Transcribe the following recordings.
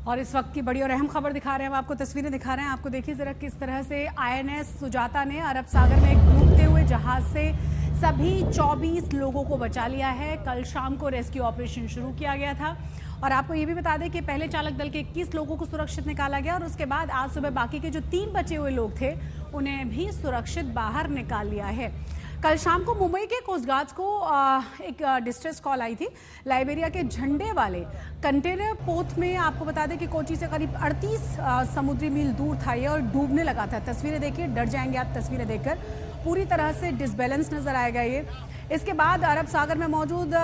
और इस वक्त की बड़ी और अहम खबर दिखा रहे हैं हम आपको, तस्वीरें दिखा रहे हैं आपको। देखिए जरा किस तरह से आईएनएस सुजाता ने अरब सागर में एक डूबते हुए जहाज से सभी 24 लोगों को बचा लिया है। कल शाम को रेस्क्यू ऑपरेशन शुरू किया गया था और आपको ये भी बता दें कि पहले चालक दल के 21 लोगों को सुरक्षित निकाला गया और उसके बाद आज सुबह बाकी के जो 3 बचे हुए लोग थे उन्हें भी सुरक्षित बाहर निकाल लिया है। कल शाम को मुंबई के कोस्ट गार्ड को एक डिस्ट्रेस कॉल आई थी। लाइबेरिया के झंडे वाले कंटेनर पोत में आपको बता दें कि कोची से करीब 38 समुद्री मील दूर था ये और डूबने लगा था। तस्वीरें देखिए, डर जाएंगे आप तस्वीरें देखकर। पूरी तरह से डिसबैलेंस नजर आएगा ये। इसके बाद अरब सागर में मौजूद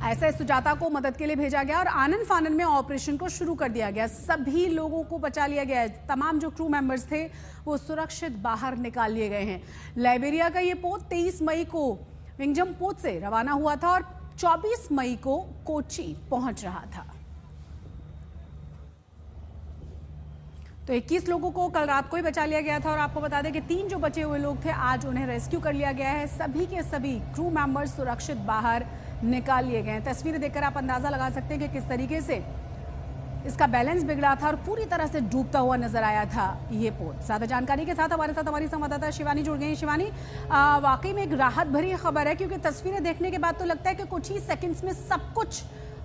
एसएस सुजाता को मदद के लिए भेजा गया और आनन फानन में ऑपरेशन को शुरू कर दिया गया। सभी लोगों को बचा लिया गया है। तमाम जो क्रू मेंबर्स थे वो सुरक्षित बाहर निकाल लिए गए हैं। लाइबेरिया का ये पोत 23 मई को विंगजम पोत से रवाना हुआ था और 24 मई को कोची पहुंच रहा था। तो 21 लोगों को कल रात को ही बचा लिया गया था और आपको बता दें कि 3 जो बचे हुए लोग थे आज उन्हें रेस्क्यू कर लिया गया है। सभी के सभी क्रू मेंबर्स सुरक्षित बाहर निकाल लिए गए हैं। तस्वीरें देखकर आप अंदाजा लगा सकते हैं कि किस तरीके से इसका बैलेंस बिगड़ा था और पूरी तरह से डूबता हुआ नजर आया था ये पोत। ज्यादा जानकारी के साथ हमारी संवाददाता शिवानी जुड़ गई हैं। शिवानी, वाकई में एक राहत भरी खबर है क्योंकि तस्वीरें देखने के बाद तो लगता है कि कुछ ही सेकंड्स में सब कुछ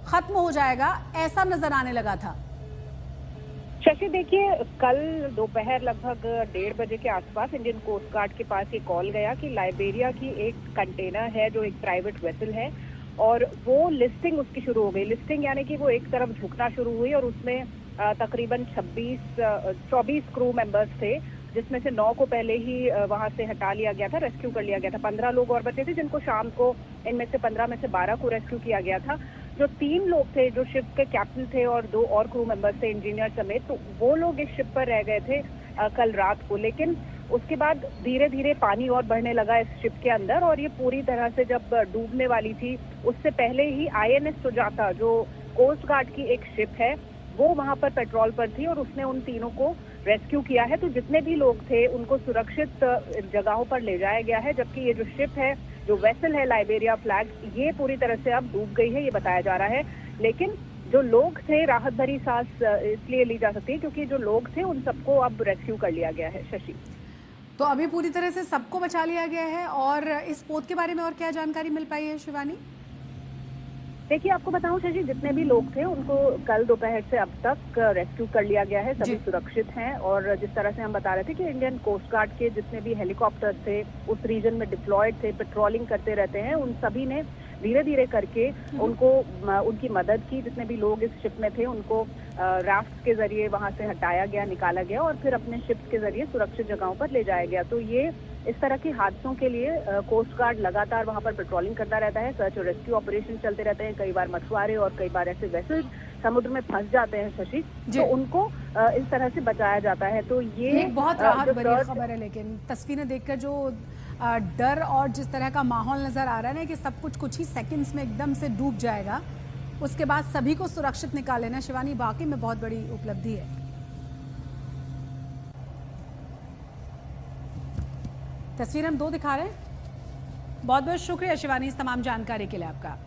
खत्म हो जाएगा, ऐसा नजर आने लगा था। शशि, देखिए कल दोपहर लगभग 1:30 बजे के आसपास इंडियन कोस्ट गार्ड के पास ये कॉल गया कि लाइबेरिया की एक कंटेनर है जो एक प्राइवेट वेसल है और वो लिस्टिंग उसकी शुरू हो गई। लिस्टिंग यानी कि वो एक तरफ झुकना शुरू हुई और उसमें तकरीबन 24 क्रू मेंबर्स थे, जिसमें से 9 को पहले ही वहां से हटा लिया गया था, रेस्क्यू कर लिया गया था। 15 लोग और बचे थे जिनको शाम को इनमें से 15 में से 12 को रेस्क्यू किया गया था। जो 3 लोग थे जो शिप के कैप्टन थे और 2 और क्रू मेंबर्स थे इंजीनियर समेत, तो वो लोग इस शिप पर रह गए थे कल रात को। लेकिन उसके बाद धीरे धीरे पानी और बढ़ने लगा इस शिप के अंदर और ये पूरी तरह से जब डूबने वाली थी उससे पहले ही आईएनएस सुजाता जो कोस्ट गार्ड की एक शिप है वो वहां पर पेट्रोल पर थी और उसने उन तीनों को रेस्क्यू किया है। तो जितने भी लोग थे उनको सुरक्षित जगहों पर ले जाया गया है, जबकि ये जो शिप है, जो वेसल है लाइबेरिया फ्लैग, ये पूरी तरह से अब डूब गई है, ये बताया जा रहा है। लेकिन जो लोग थे, राहत भरी सांस इसलिए ली जा सकती है क्योंकि जो लोग थे उन सबको अब रेस्क्यू कर लिया गया है। शशि, तो अभी पूरी तरह से सबको बचा लिया गया है और इस पोत के बारे में और क्या जानकारी मिल पाई है शिवानी? देखिए आपको बताऊं शशि, जितने भी लोग थे उनको कल दोपहर से अब तक रेस्क्यू कर लिया गया है, सभी सुरक्षित हैं। और जिस तरह से हम बता रहे थे कि इंडियन कोस्ट गार्ड के जितने भी हेलीकॉप्टर थे उस रीजन में डिप्लॉयड थे, पेट्रोलिंग करते रहते हैं, उन सभी ने धीरे धीरे करके उनको उनकी मदद की। जितने भी लोग इस शिप में थे उनको राफ्ट के जरिए वहां से हटाया गया, निकाला गया और फिर अपने शिप्स के जरिए सुरक्षित जगहों पर ले जाया गया। तो ये इस तरह के हादसों के लिए कोस्ट गार्ड लगातार वहां पर पेट्रोलिंग करता रहता है, सर्च और रेस्क्यू ऑपरेशन चलते रहते हैं। कई बार मछुआरे और कई बार ऐसे वेसल्स समुद्र में फंस जाते हैं शशि, तो उनको इस तरह से बचाया जाता है। तो ये बहुत राहत भरी खबर है। लेकिन तस्वीरें देखकर जो डर और जिस तरह का माहौल नजर आ रहा है ना कि सब कुछ ही सेकंड्स में एकदम से डूब जाएगा, उसके बाद सभी को सुरक्षित निकाल लेना शिवानी वाकई में बहुत बड़ी उपलब्धि है। तस्वीर हम 2 दिखा रहे हैं। बहुत बहुत शुक्रिया शिवानी इस तमाम जानकारी के लिए आपका।